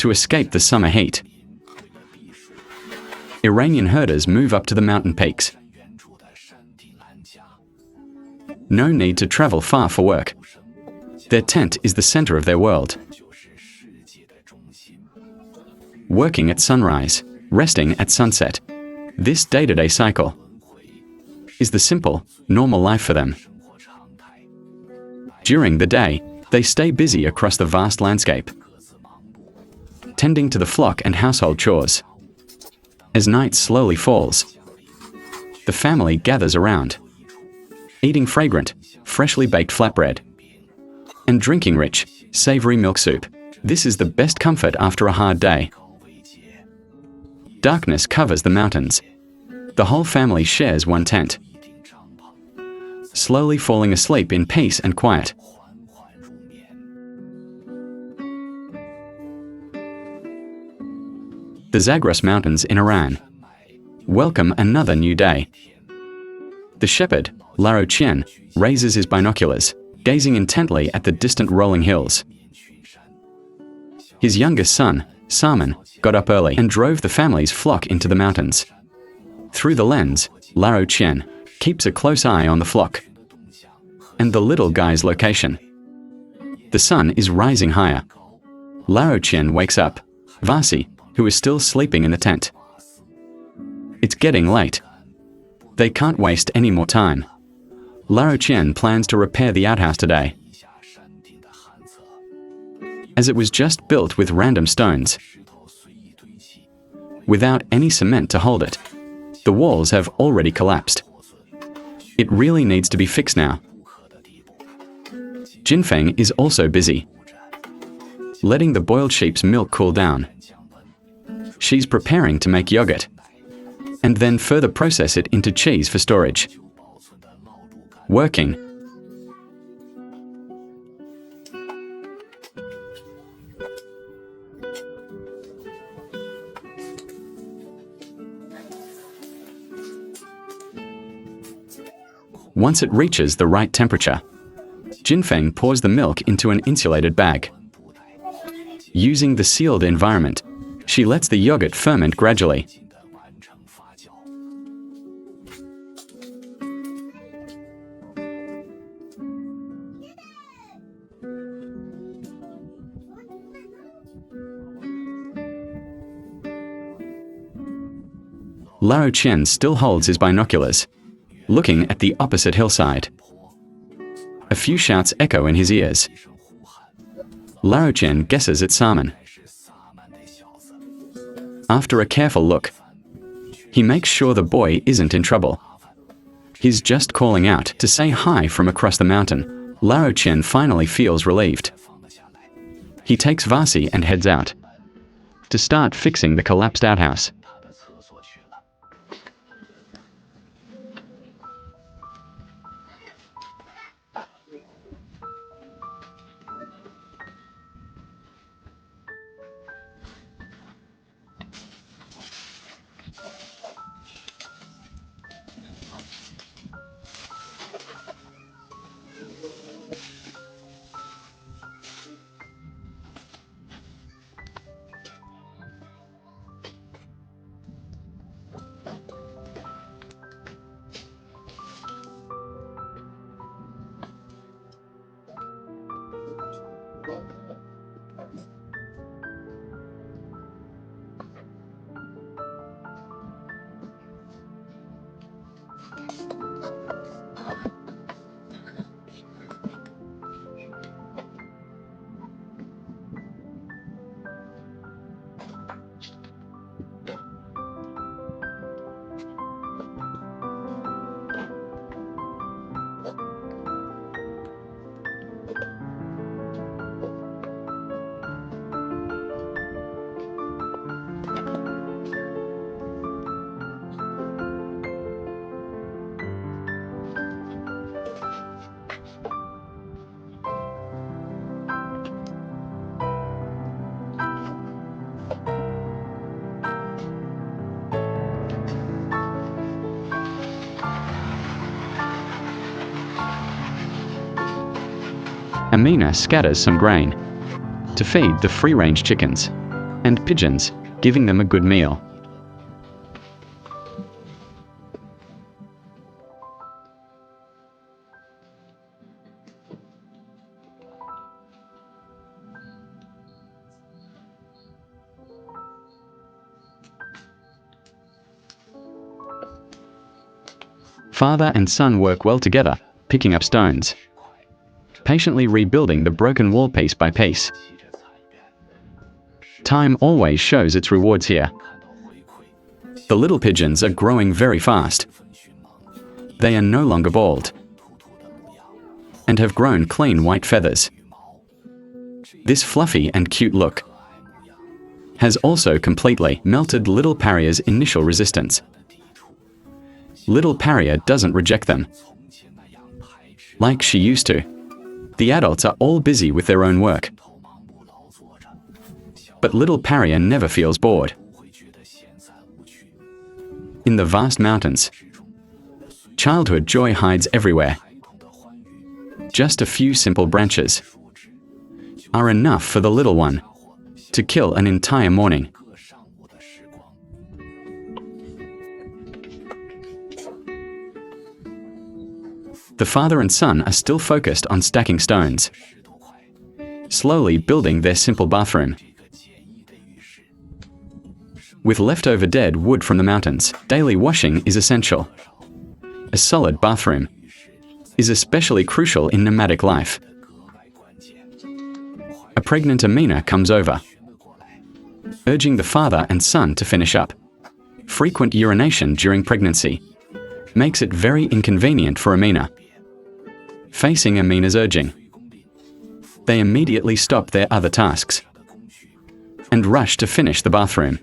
to escape the summer heat. Iranian herders move up to the mountain peaks. No need to travel far for work. Their tent is the center of their world. Working at sunrise, resting at sunset. This day-to-day cycle is the simple, normal life for them. During the day, they stay busy across the vast landscape, tending to the flock and household chores. As night slowly falls, the family gathers around, eating fragrant, freshly baked flatbread and drinking rich, savory milk soup. This is the best comfort after a hard day. Darkness covers the mountains. The whole family shares one tent, slowly falling asleep in peace and quiet. The Zagros Mountains in Iran welcome another new day. The shepherd, Lao Qian, raises his binoculars, gazing intently at the distant rolling hills. His youngest son, Salman, got up early and drove the family's flock into the mountains. Through the lens, Lao Qian keeps a close eye on the flock and the little guy's location. The sun is rising higher. Lao Qian wakes up Vasi, who is still sleeping in the tent. It's getting late. They can't waste any more time. Lao Qian plans to repair the outhouse today, as it was just built with random stones, without any cement to hold it. The walls have already collapsed. It really needs to be fixed now. Jinfeng is also busy, letting the boiled sheep's milk cool down. She's preparing to make yogurt, and then further process it into cheese for storage. Working. Once it reaches the right temperature, Jinfeng pours the milk into an insulated bag. Using the sealed environment, she lets the yogurt ferment gradually. Lao Qian still holds his binoculars, looking at the opposite hillside. A few shouts echo in his ears. Lao Qian guesses it's Salman. After a careful look, he makes sure the boy isn't in trouble. He's just calling out to say hi from across the mountain. Lao Qian finally feels relieved. He takes Vasi and heads out to start fixing the collapsed outhouse. Amina scatters some grain to feed the free-range chickens. and pigeons, giving them a good meal. Father and son work well together, picking up stones, patiently rebuilding the broken wall piece by piece. Time always shows its rewards here. The little pigeons are growing very fast. They are no longer bald and have grown clean white feathers. This fluffy and cute look has also completely melted little Pariah's initial resistance. Little Pariah doesn't reject them like she used to. The adults are all busy with their own work. But little Pariah never feels bored. In the vast mountains, childhood joy hides everywhere. Just a few simple branches are enough for the little one to kill an entire morning. The father and son are still focused on stacking stones, slowly building their simple bathroom. With leftover dead wood from the mountains, daily washing is essential. A solid bathroom is especially crucial in nomadic life. A pregnant Amina comes over, urging the father and son to finish up. Frequent urination during pregnancy makes it very inconvenient for Amina. Facing Amina's urging, they immediately stop their other tasks and rush to finish the bathroom.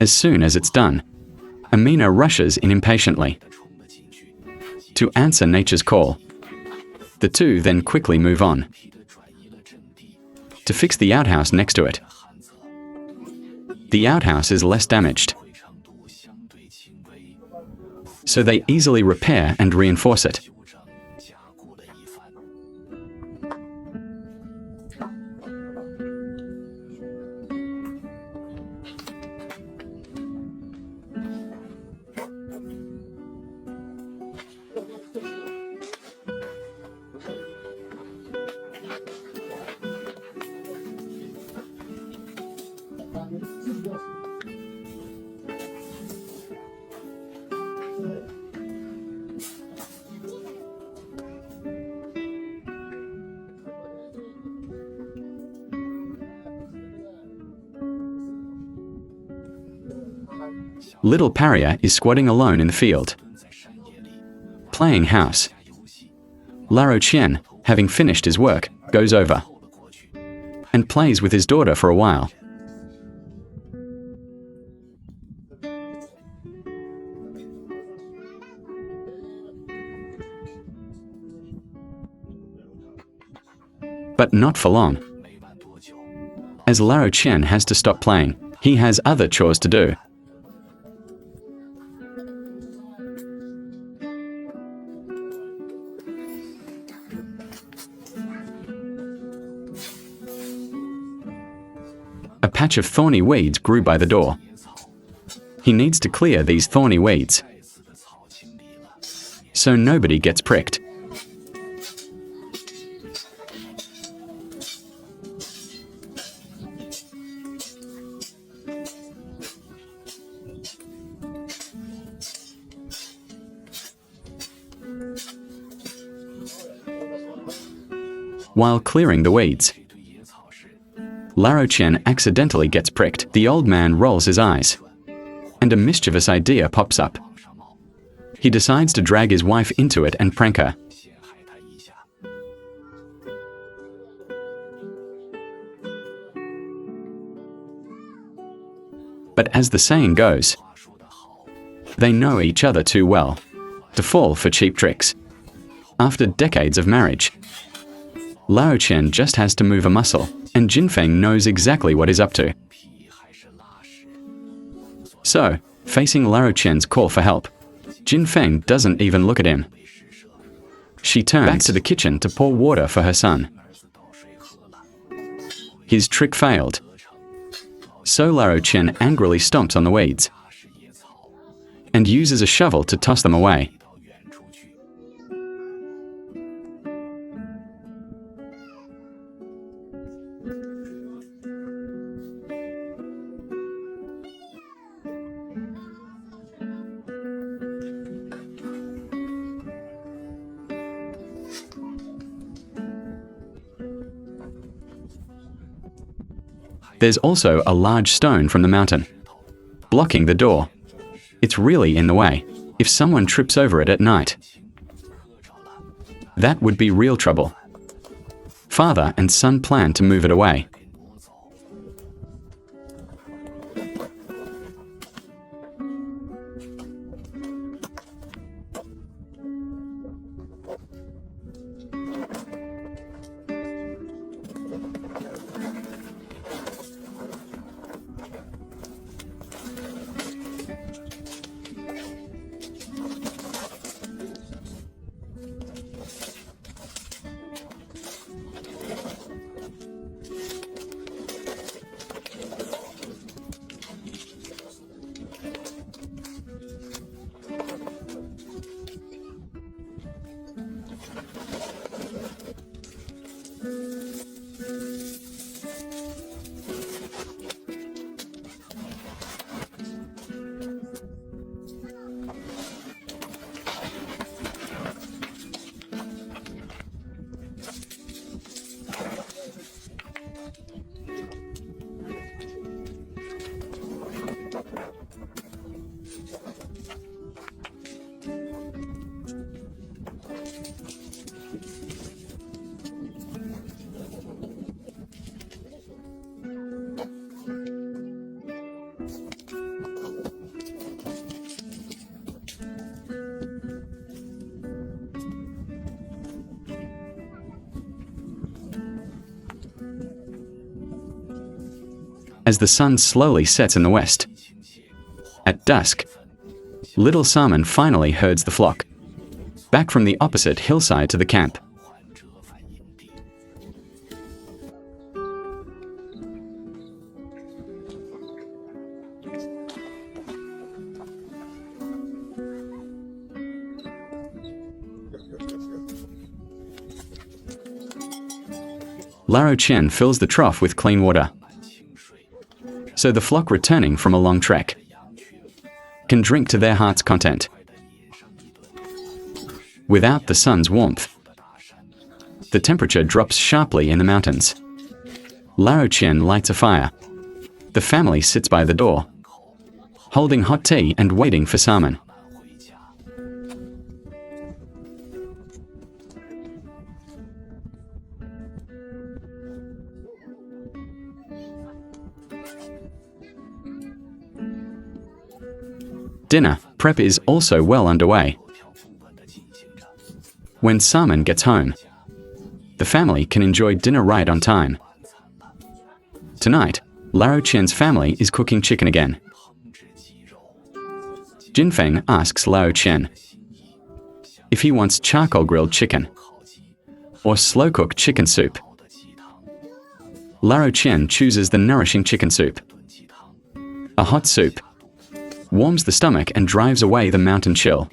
As soon as it's done, Amina rushes in impatiently to answer nature's call. The two then quickly move on to fix the outhouse next to it. The outhouse is less damaged, so they easily repair and reinforce it. Little Pariah is squatting alone in the field, playing house. Lao Qian, having finished his work, goes over and plays with his daughter for a while. But not for long. As Lao Qian has to stop playing, he has other chores to do. A patch of thorny weeds grew by the door. He needs to clear these thorny weeds so nobody gets pricked. While clearing the weeds, Lao Qian accidentally gets pricked. The old man rolls his eyes, and a mischievous idea pops up. He decides to drag his wife into it and prank her. But as the saying goes, they know each other too well to fall for cheap tricks. After decades of marriage, Lao Qian just has to move a muscle, and Jinfeng knows exactly what he's up to. So, facing Lao Qian's call for help, Jinfeng doesn't even look at him. She turns back to the kitchen to pour water for her son. His trick failed. So Lao Qian angrily stomps on the weeds and uses a shovel to toss them away. There's also a large stone from the mountain, blocking the door. It's really in the way if someone trips over it at night. That would be real trouble. Father and son plan to move it away. As the sun slowly sets in the west. At dusk, little Salmon finally herds the flock back from the opposite hillside to the camp. Lao Qian fills the trough with clean water, so the flock returning from a long trek can drink to their heart's content. Without the sun's warmth, the temperature drops sharply in the mountains. Lao Qian lights a fire. The family sits by the door, holding hot tea and waiting for Salmon. Dinner prep is also well underway. When Salmon gets home, the family can enjoy dinner right on time. Tonight, Lao Qian's family is cooking chicken again. Jinfeng asks Lao Qian if he wants charcoal grilled chicken or slow-cooked chicken soup. Lao Qian chooses the nourishing chicken soup. A hot soup warms the stomach and drives away the mountain chill.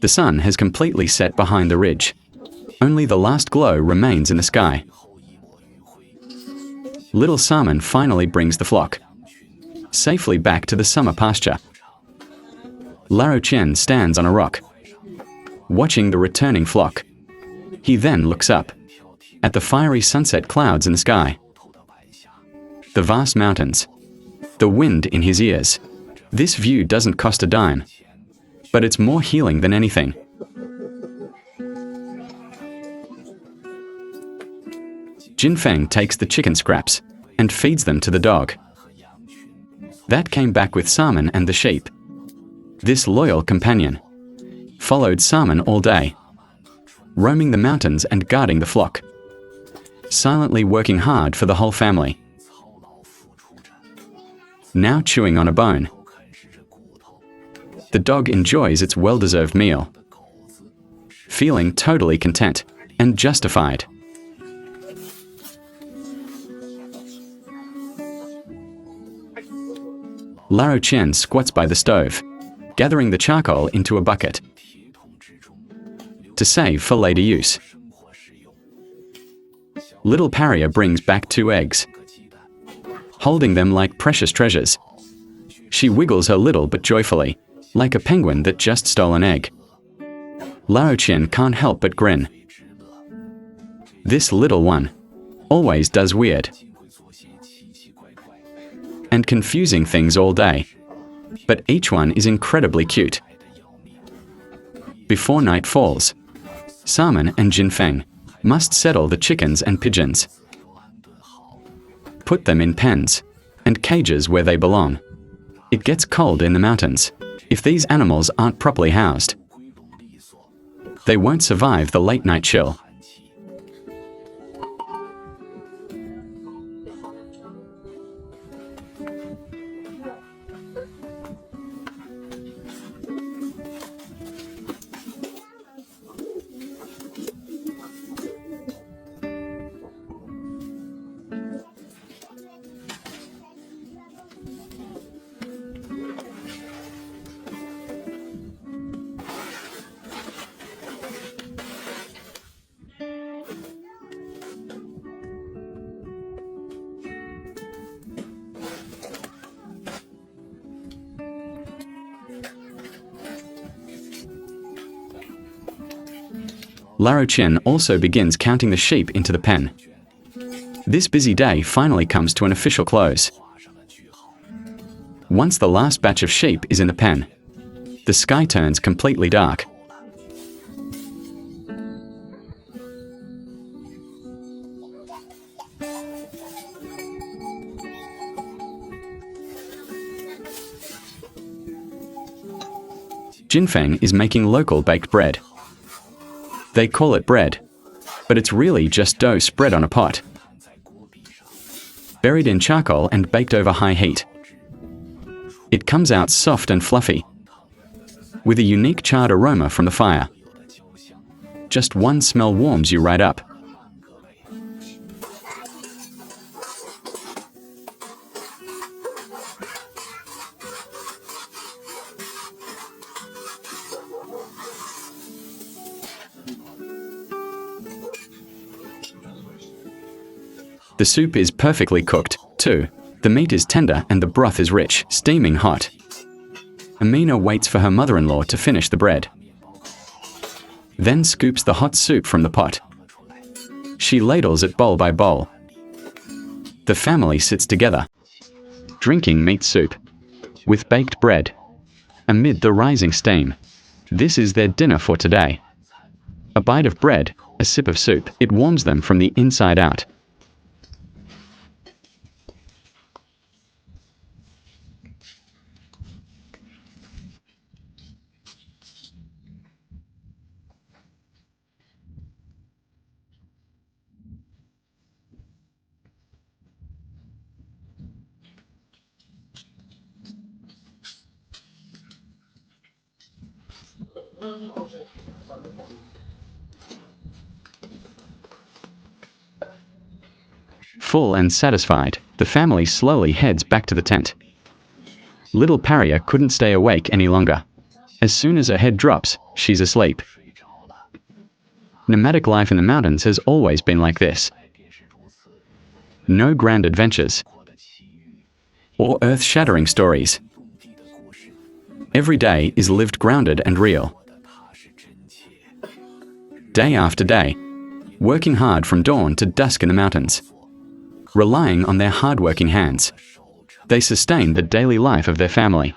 The sun has completely set behind the ridge. Only the last glow remains in the sky. Little Salmon finally brings the flock safely back to the summer pasture. Lao Qian stands on a rock, watching the returning flock. He then looks up at the fiery sunset clouds in the sky, the vast mountains, the wind in his ears. This view doesn't cost a dime, but it's more healing than anything. Jinfeng takes the chicken scraps and feeds them to the dog. That came back with Salmon and the sheep. This loyal companion followed Salmon all day, roaming the mountains and guarding the flock, silently working hard for the whole family. Now chewing on a bone, the dog enjoys its well-deserved meal, feeling totally content and justified. Lao Qian squats by the stove, gathering the charcoal into a bucket to save for later use. Little Pariah brings back 2 eggs, holding them like precious treasures. She wiggles her little but joyfully, like a penguin that just stole an egg. Lao Qian can't help but grin. This little one always does weird and confusing things all day, but each one is incredibly cute. Before night falls, Salmon and Jinfeng must settle the chickens and pigeons, put them in pens and cages where they belong. It gets cold in the mountains. If these animals aren't properly housed, they won't survive the late night chill. Lao Qian also begins counting the sheep into the pen. This busy day finally comes to an official close. Once the last batch of sheep is in the pen, the sky turns completely dark. Jinfeng is making local baked bread. They call it bread, but it's really just dough spread on a pot, buried in charcoal and baked over high heat. It comes out soft and fluffy, with a unique charred aroma from the fire. Just one smell warms you right up. The soup is perfectly cooked, too. The meat is tender and the broth is rich, steaming hot. Amina waits for her mother-in-law to finish the bread, then scoops the hot soup from the pot. She ladles it bowl by bowl. The family sits together, drinking meat soup with baked bread amid the rising steam. This is their dinner for today. A bite of bread, a sip of soup. It warms them from the inside out. Full and satisfied, the family slowly heads back to the tent. Little Pariah couldn't stay awake any longer. As soon as her head drops, she's asleep. Nomadic life in the mountains has always been like this. No grand adventures or earth-shattering stories. Every day is lived grounded and real. Day after day, working hard from dawn to dusk in the mountains. Relying on their hard-working hands, they sustain the daily life of their family.